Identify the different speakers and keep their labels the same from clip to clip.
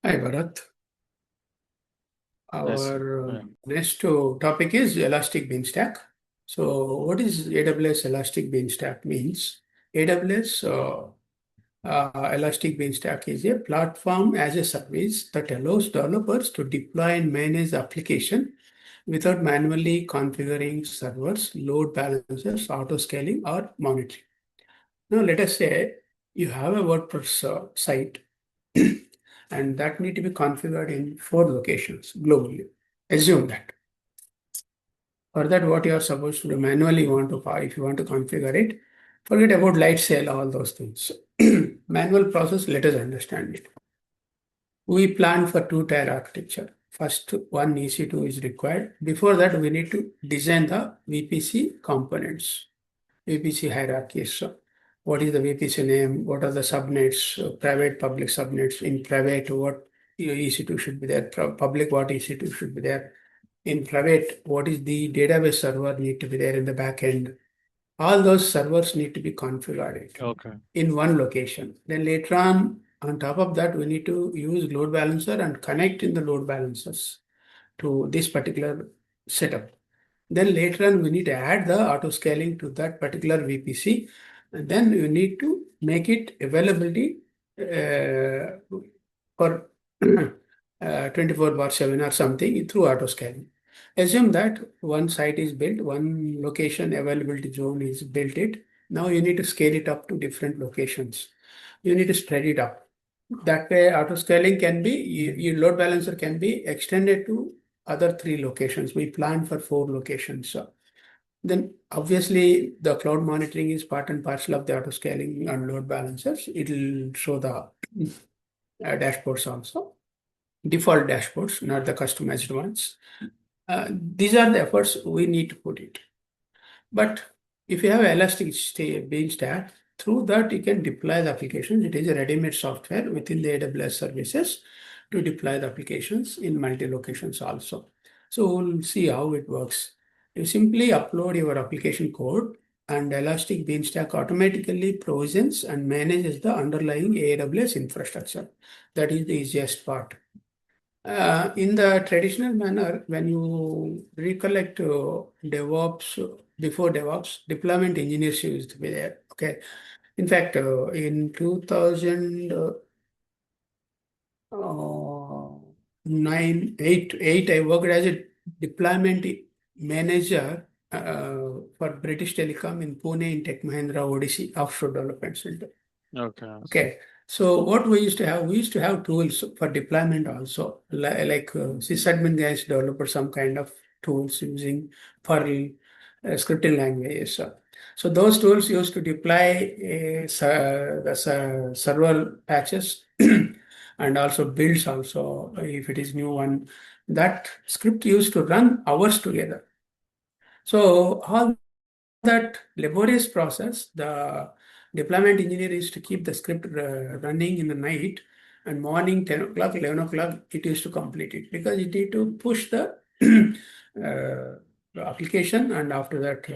Speaker 1: Hi, Bharat.
Speaker 2: Yes.
Speaker 1: Our
Speaker 2: Yeah.
Speaker 1: next topic is Elastic Beanstalk. So, what is AWS Elastic Beanstalk means? AWS Elastic Beanstalk is a platform as a service that allows developers to deploy and manage the application without manually configuring servers, load balancers, auto scaling, or monitoring. Now, let us say you have a WordPress site and that need to be configured in 4 locations globally. Assume that. For that, what you are supposed to do manually, if you want to configure it, forget about Lightsail, all those things. Manual process, let us understand it. We plan for two-tier architecture. First, one EC2 is required. Before that, we need to design the VPC components. VPC hierarchies. So what is the VPC name? What are the subnets? Private, public subnets. In private, what EC2 should be there? Public, what EC2 should be there? In private, what is the database server need to be there in the back end? All those servers need to be configured
Speaker 2: Okay.
Speaker 1: in one location. Then later on top of that, we need to use load balancer and connect in the load balancers to this particular setup. Then later on, we need to add the auto scaling to that particular VPC. And then you need to make it availability for 24 bar 7 or something through auto scaling. Assume that one site is built, one location availability zone is built it. Now you need to scale it up to different locations. You need to spread it up. That way, auto scaling can be, your load balancer can be extended to other 3 locations. We plan for 4 locations. Then obviously the cloud monitoring is part and parcel of the auto scaling and load balancers. It will show the dashboards also, default dashboards, not the customized ones. These are the efforts we need to put it. But if you have Elastic Beanstalk, through that you can deploy the applications. It is a ready-made software within the AWS services to deploy the applications in multi-locations also. So we'll see how it works. You simply upload your application code and Elastic Beanstalk automatically provisions and manages the underlying AWS infrastructure. That is the easiest part. In the traditional manner, when you recollect before DevOps, deployment engineers used to be there. Okay. In fact, in 2009, 8, I worked as a deployment manager for British Telecom in Pune in Tech Mahindra ODC Offshore Development Center.
Speaker 2: Okay.
Speaker 1: Okay. So what we used to have tools for deployment also, like sysadmin guys develop some kind of tools using Perl scripting languages. So those tools used to deploy the server patches and also builds also if it is new one. That script used to run hours together. So all that laborious process, the deployment engineer is to keep the script running in the night and morning 10 o'clock, 11 o'clock, it is to complete it because it need to push the application and after that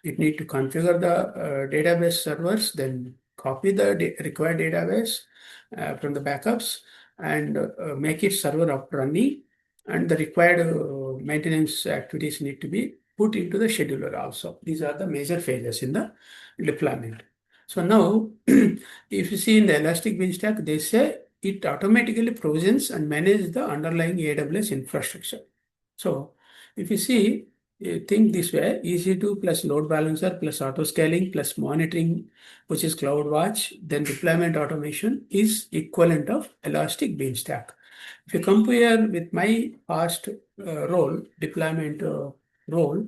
Speaker 1: it need to configure the database servers, then copy the required database from the backups and make it server up running and the required maintenance activities need to be put into the scheduler also. These are the major phases in the deployment. So now, if you see in the Elastic Beanstalk, they say it automatically provisions and manages the underlying AWS infrastructure. So if you see, you think this way, EC2 plus load balancer plus auto scaling plus monitoring, which is CloudWatch, then deployment automation is equivalent of Elastic Beanstalk. If you compare with my past deployment role,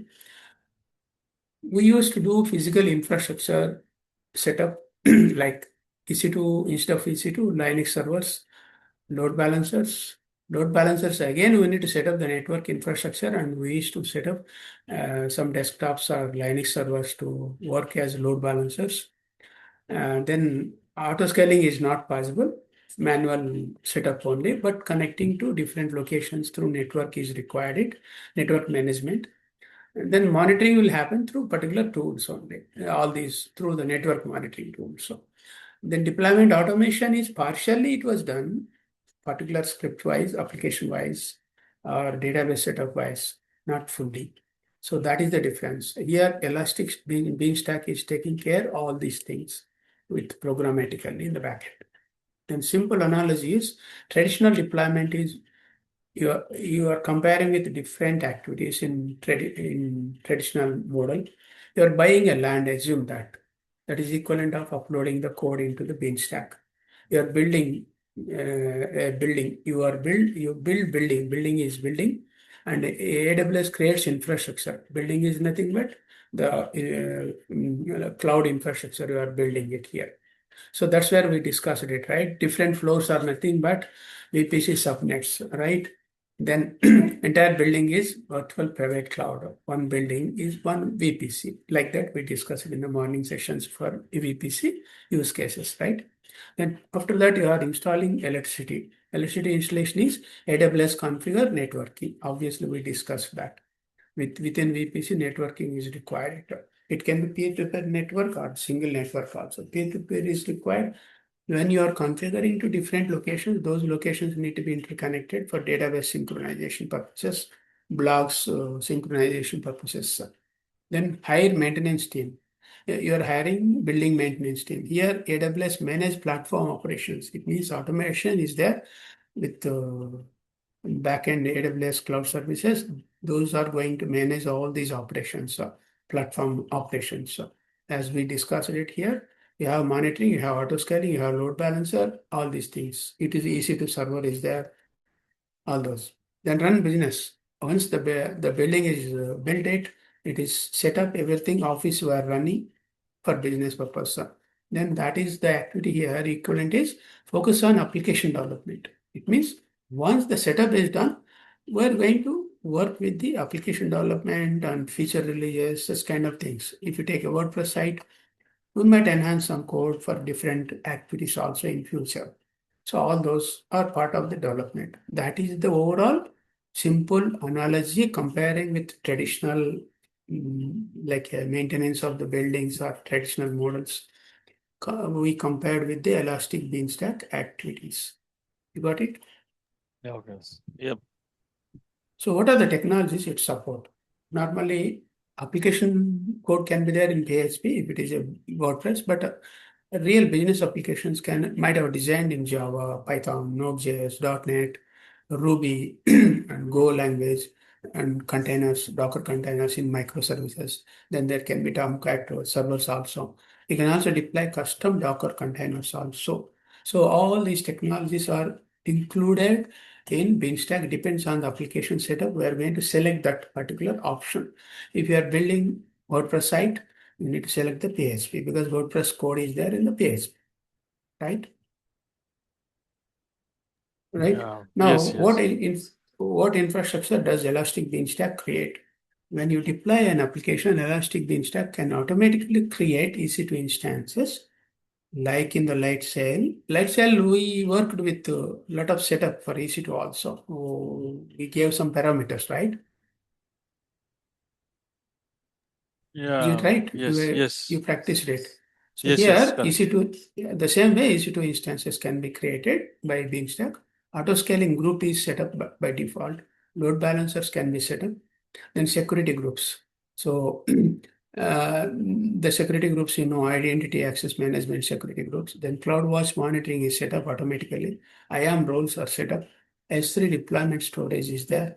Speaker 1: we used to do physical infrastructure setup like EC2 instead of EC2, Linux servers, load balancers. Load balancers, again, we need to set up the network infrastructure and we used to set up some desktops or Linux servers to work as load balancers. Then auto scaling is not possible, manual setup only, but connecting to different locations through network is required, network management. And then monitoring will happen through particular tools only, all these through the network monitoring tools. So then deployment automation is partially it was done particular script-wise, application-wise, or database setup-wise, not fully. So that is the difference. Here, Elastic Beanstalk is taking care of all these things with programmatically in the backend. Then simple analogy is traditional deployment is you are comparing with different activities in traditional model. You are buying a land, assume that is equivalent of uploading the code into the Beanstack. You are building a building. You build building. Building is building, and AWS creates infrastructure. Building is nothing but the cloud infrastructure. You are building it here. So that's where we discussed it, right? Different floors are nothing but VPC subnets, right? Then entire building is virtual private cloud. One building is one VPC. Like that, we discussed it in the morning sessions for VPC use cases, right? Then after that, you are installing electricity. Electricity installation is AWS configure networking. Obviously, we discussed that. Within VPC, networking is required. It can be peer-to-peer network or single network also. Peer-to-peer is required. When you are configuring to different locations, those locations need to be interconnected for database synchronization purposes, blogs synchronization purposes. Then hire maintenance team. You are hiring building maintenance team. Here, AWS manage platform operations. It means automation is there with backend AWS cloud services. Those are going to manage all these operations, platform operations. As we discussed it here, you have monitoring, you have auto scaling, you have load balancer, all these things. It is easy to server is there, all those. Then run business. Once the building is built, it is set up, everything office you are running for business purpose. Then that is the activity here. Equivalent is focus on application development. It means once the setup is done, we're going to work with the application development and feature releases, such kind of things. If you take a WordPress site, we might enhance some code for different activities also in future. So all those are part of the development. That is the overall simple analogy comparing with traditional like maintenance of the buildings or traditional models. We compared with the Elastic Beanstalk activities. You got it?
Speaker 2: Yeah, okay. Yep.
Speaker 1: So what are the technologies it support? Normally, application code can be there in PHP if it is a WordPress, but real business applications might have designed in Java, Python, Node.js, .NET, Ruby, and Go language, and containers, Docker containers in microservices. Then there can be Tomcat servers also. You can also deploy custom Docker containers also. So all these technologies are included in Beanstack. Depends on the application setup. We are going to select that particular option. If you are building WordPress site, you need to select the PHP because WordPress code is there in the PHP, right? Right.
Speaker 2: Yeah.
Speaker 1: Now,
Speaker 2: Yes, yes.
Speaker 1: what infrastructure does Elastic Beanstalk create? When you deploy an application, Elastic Beanstalk can automatically create EC2 instances, like in the Lightsail. Lightsail, we worked with a lot of setup for EC2 also. Oh, we gave some parameters, right? Is it
Speaker 2: Yeah.
Speaker 1: right?
Speaker 2: Yes,
Speaker 1: You
Speaker 2: yes.
Speaker 1: practiced it. So
Speaker 2: Yes, yes,
Speaker 1: here,
Speaker 2: correct.
Speaker 1: EC2, yeah, the same way EC2 instances can be created by Beanstalk. Auto-scaling group is set up by default. Load balancers can be set up. Then security groups. So the security groups, identity access management security groups. Then CloudWatch monitoring is set up automatically. IAM roles are set up. S3 deployment storage is there.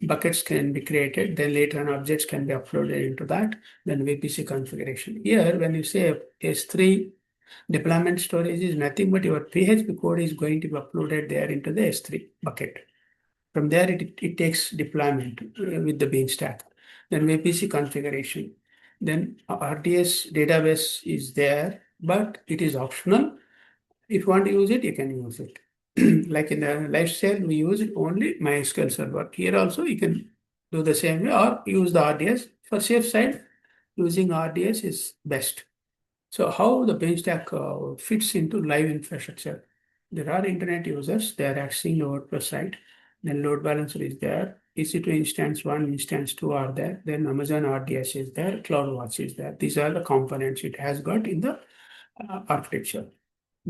Speaker 1: Buckets can be created. Then later on objects can be uploaded into that. Then VPC configuration. Here, when you say S3 deployment storage is nothing but your PHP code is going to be uploaded there into the S3 bucket. From there, it takes deployment with the Beanstack. Then VPC configuration. Then RDS database is there, but it is optional. If you want to use it, you can use it. Like in the Lightsail, we use it only MySQL server. Here also, you can do the same way or use the RDS. For safe side, using RDS is best. So how the Beanstack fits into live infrastructure? There are internet users, they are accessing the WordPress site. Then load balancer is there. EC2 instance 1, instance 2 are there. Then Amazon RDS is there. CloudWatch is there. These are the components it has got in the architecture.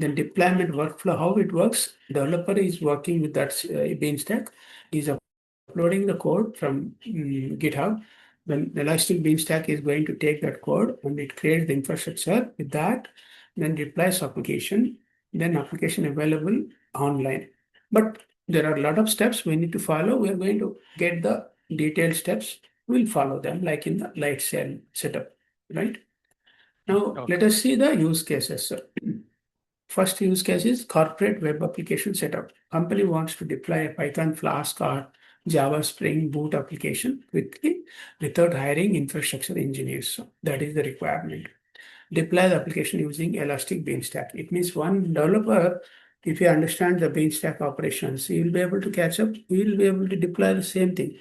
Speaker 1: Then deployment workflow, how it works. Developer is working with that Beanstack, is uploading the code from GitHub. Then Elastic Beanstalk is going to take that code and it creates the infrastructure with that, then deploys application, then application available online. But there are a lot of steps we need to follow. We are going to get the detailed steps. We'll follow them like in the Lightsail setup, right? Now let
Speaker 2: Okay.
Speaker 1: us see the use cases. First use case is corporate web application setup. Company wants to deploy a Python Flask or Java Spring Boot application quickly without hiring infrastructure engineers. So that is the requirement. Deploy the application using Elastic Beanstalk. It means one developer, if he understands the Beanstalk operations, he will be able to catch up. He will be able to deploy the same thing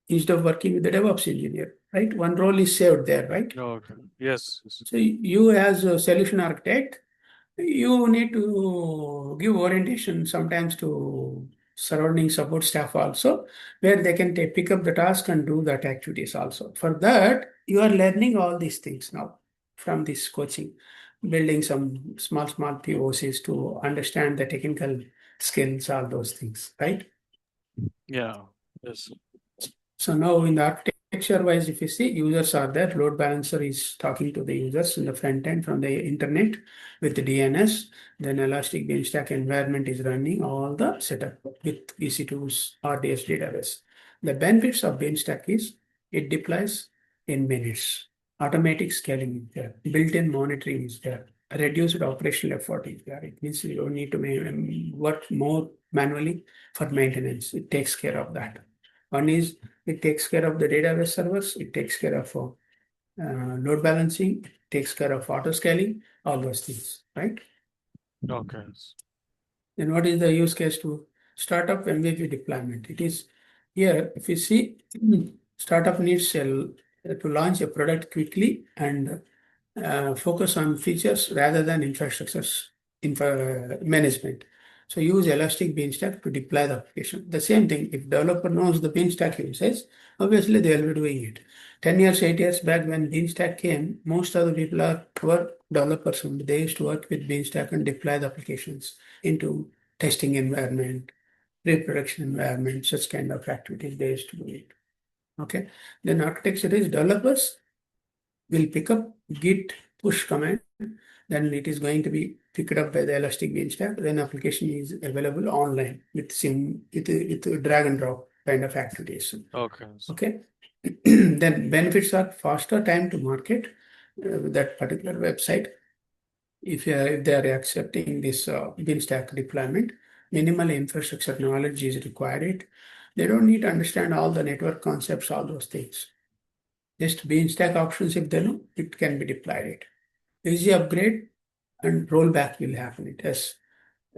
Speaker 1: instead of working with the DevOps engineer, right? One role is saved there, right?
Speaker 2: Okay. Yes. Yes.
Speaker 1: So you as a solution architect, you need to give orientation sometimes to surrounding support staff also, where they can pick up the task and do that activities also. For that, you are learning all these things now from this coaching, building some small POCs to understand the technical skills, all those things, right?
Speaker 2: Yeah. Yes.
Speaker 1: So now in the architecture wise, if you see, users are there. Load balancer is talking to the users in the front end from the internet with the DNS. Then Elastic Beanstalk environment is running all the setup with EC2's RDS database. The benefits of Beanstalk is it deploys in minutes. Automatic scaling is there. Built-in monitoring is there. Reduced operational effort is there. It means you don't need to work more manually for maintenance. It takes care of that. One is it takes care of the database servers. It takes care of load balancing. It takes care of auto scaling. All those things, right?
Speaker 2: Okay.
Speaker 1: Then what is the use case to startup MVP deployment? It is here. If you see, startup needs to launch a product quickly and focus on features rather than management. So use Elastic Beanstalk to deploy the application. The same thing, if developer knows the Beanstalk usage, obviously they will be doing it. 10 years, 8 years back when Beanstalk came, most of the people were developers only. They used to work with Beanstalk and deploy the applications into testing environment, pre-production environment, such kind of activities they used to do it. Okay. Then architecture is developers will pick up Git push command, then it is going to be picked up by the Elastic Beanstalk. Then application is available online with drag and drop kind of activities.
Speaker 2: Okay.
Speaker 1: Okay. Then benefits are faster time to market with that particular website. If they are accepting this Beanstalk deployment, minimal infrastructure knowledge is required. They don't need to understand all the network concepts, all those things. Just Beanstalk options, if they know, it can be deployed. Easy upgrade and rollback will happen. It has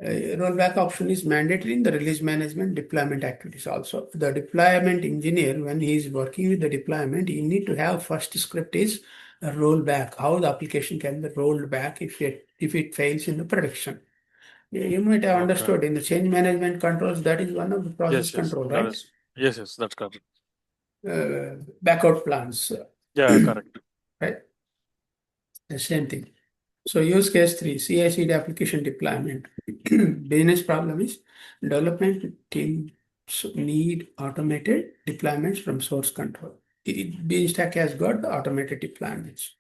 Speaker 1: rollback option is mandatory in the release management deployment activities also. The deployment engineer, when he is working with the deployment, you need to have first script is a rollback, how the application can be rolled back if it fails in the production. You might have
Speaker 2: Okay.
Speaker 1: understood in the change management controls, that is one of the process
Speaker 2: Yes. Yes.
Speaker 1: control,
Speaker 2: That
Speaker 1: right?
Speaker 2: is. Yes. Yes. That's correct.
Speaker 1: Backout plans,
Speaker 2: Yeah. Correct.
Speaker 1: right? The same thing. So use case 3, CI/CD application deployment. Business problem is development teams need automated deployments from source control. Beanstalk has got the automated deployments.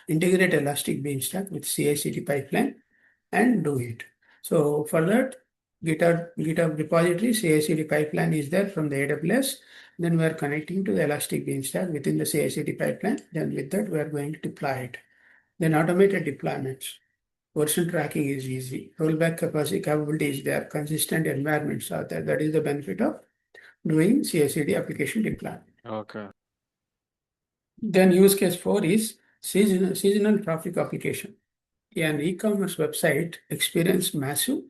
Speaker 1: Integrate Elastic Beanstalk with CI/CD pipeline and do it. So for that, GitHub repository CI/CD pipeline is there from the AWS. Then we are connecting to the Elastic Beanstalk within the CI/CD pipeline. Then with that, we are going to deploy it. Then automated deployments. Version tracking is easy. Rollback capability is there. Consistent environments are there. That is the benefit of doing CI/CD application deployment.
Speaker 2: Okay.
Speaker 1: Then use case 4 is seasonal traffic application. An e-commerce website experienced massive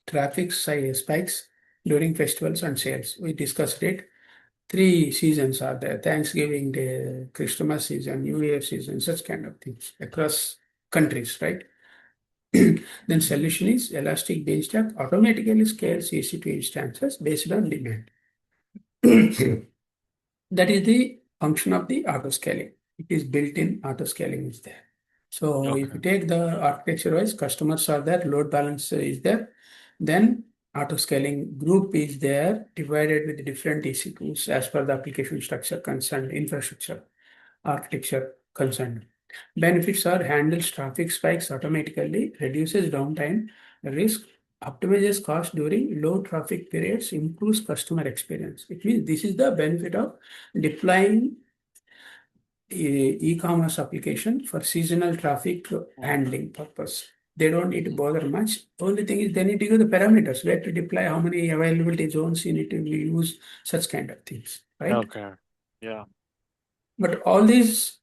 Speaker 1: traffic spikes during festivals and sales. We discussed it. 3 seasons are there: Thanksgiving Day, Christmas season, New Year season, such kind of things across countries, right? Then solution is Elastic Beanstalk automatically scales EC2 instances based on demand. That is the function of the auto scaling. It is built in auto scaling is there. So if
Speaker 2: Okay.
Speaker 1: you take the architecture wise, customers are there, load balancer is there, then auto scaling group is there, divided with different EC2s as per the application structure concerned, infrastructure architecture concerned. Benefits are handles traffic spikes automatically, reduces downtime risk, optimizes cost during low traffic periods, improves customer experience. It means this is the benefit of deploying e-commerce application for seasonal traffic
Speaker 2: Mm,
Speaker 1: handling purpose. They don't need to bother much. Only thing is they need to give the parameters where to deploy, how many availability zones you need to use, such kind of things, right?
Speaker 2: okay. Yeah.
Speaker 1: But all these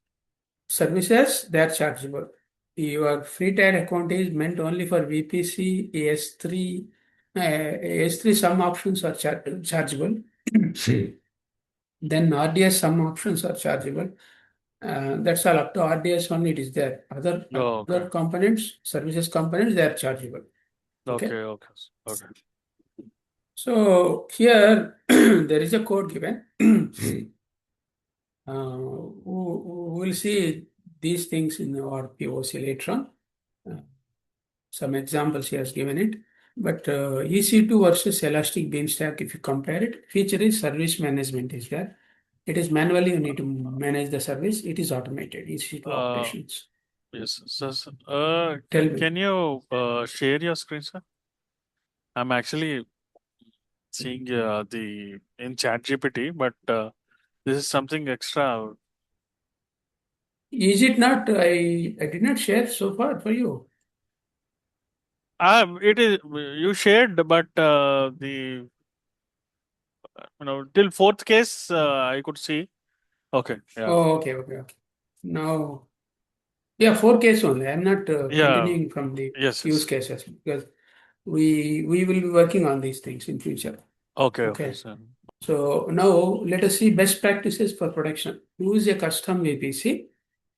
Speaker 1: services, they are chargeable. Your free tier account is meant only for VPC, AS3. AS3 some options are chargeable. Then RDS some options are chargeable. That's all. Up to RDS only it is there.
Speaker 2: Oh, okay.
Speaker 1: Other components, services components, they are chargeable.
Speaker 2: Okay.
Speaker 1: Okay.
Speaker 2: Okay. Okay.
Speaker 1: So here there is a code given. We will see these things in our POC later on. Uh, some examples he has given it. But EC2 versus Elastic Beanstalk, if you compare it, feature is service management is there. It is manually you need to manage the service. It is automated EC2
Speaker 2: Uh,
Speaker 1: operations.
Speaker 2: yes. So,
Speaker 1: Tell me.
Speaker 2: can you share your screen, sir? I'm actually seeing the in ChatGPT, but this is something extra.
Speaker 1: Is it not? I did not share so far for you.
Speaker 2: It is you shared, but the till fourth case I could see. Okay. Yeah.
Speaker 1: Oh, okay. Now, yeah, 4 case only. I'm not
Speaker 2: Yeah.
Speaker 1: continuing from the
Speaker 2: Yes.
Speaker 1: use
Speaker 2: Yes.
Speaker 1: cases because we will be working on these things in future.
Speaker 2: Okay. Okay,
Speaker 1: Okay.
Speaker 2: sir.
Speaker 1: So now let us see best practices for production. Use a custom VPC.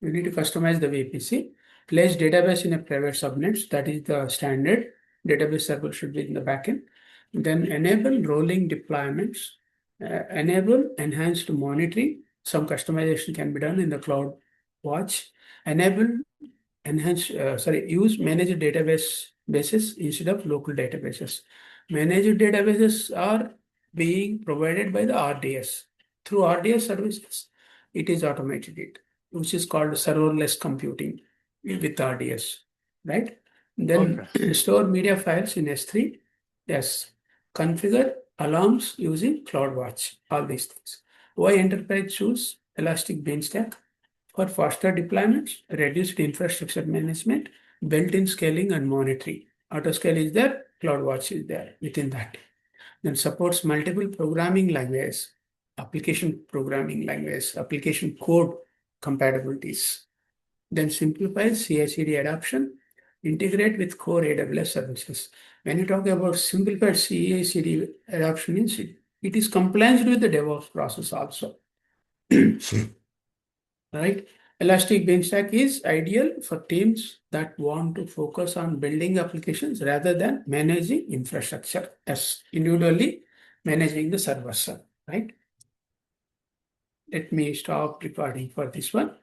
Speaker 1: You need to customize the VPC. Place database in a private subnets. That is the standard. Database server should be in the backend. Then enable rolling deployments. Enable enhanced monitoring. Some customization can be done in the CloudWatch. Enable use managed database bases instead of local databases. Managed databases are being provided by the RDS. Through RDS services, it is automated it, which is called serverless computing with RDS, right?
Speaker 2: Okay.
Speaker 1: Then store media files in S3. Yes. Configure alarms using CloudWatch, all these things. Why enterprise choose Elastic Beanstalk? For faster deployments, reduced infrastructure management, built-in scaling and monitoring. Autoscale is there, CloudWatch is there within that. Then supports multiple programming languages, application programming language, application code compatibilities. Then simplifies CI/CD adoption, integrate with core AWS services. When you talk about simplified CI/CD adoption, means it is compliant with the DevOps process also. Right? Elastic Beanstalk is ideal for teams that want to focus on building applications rather than managing infrastructure as individually managing the servers, right? Let me stop recording for this one.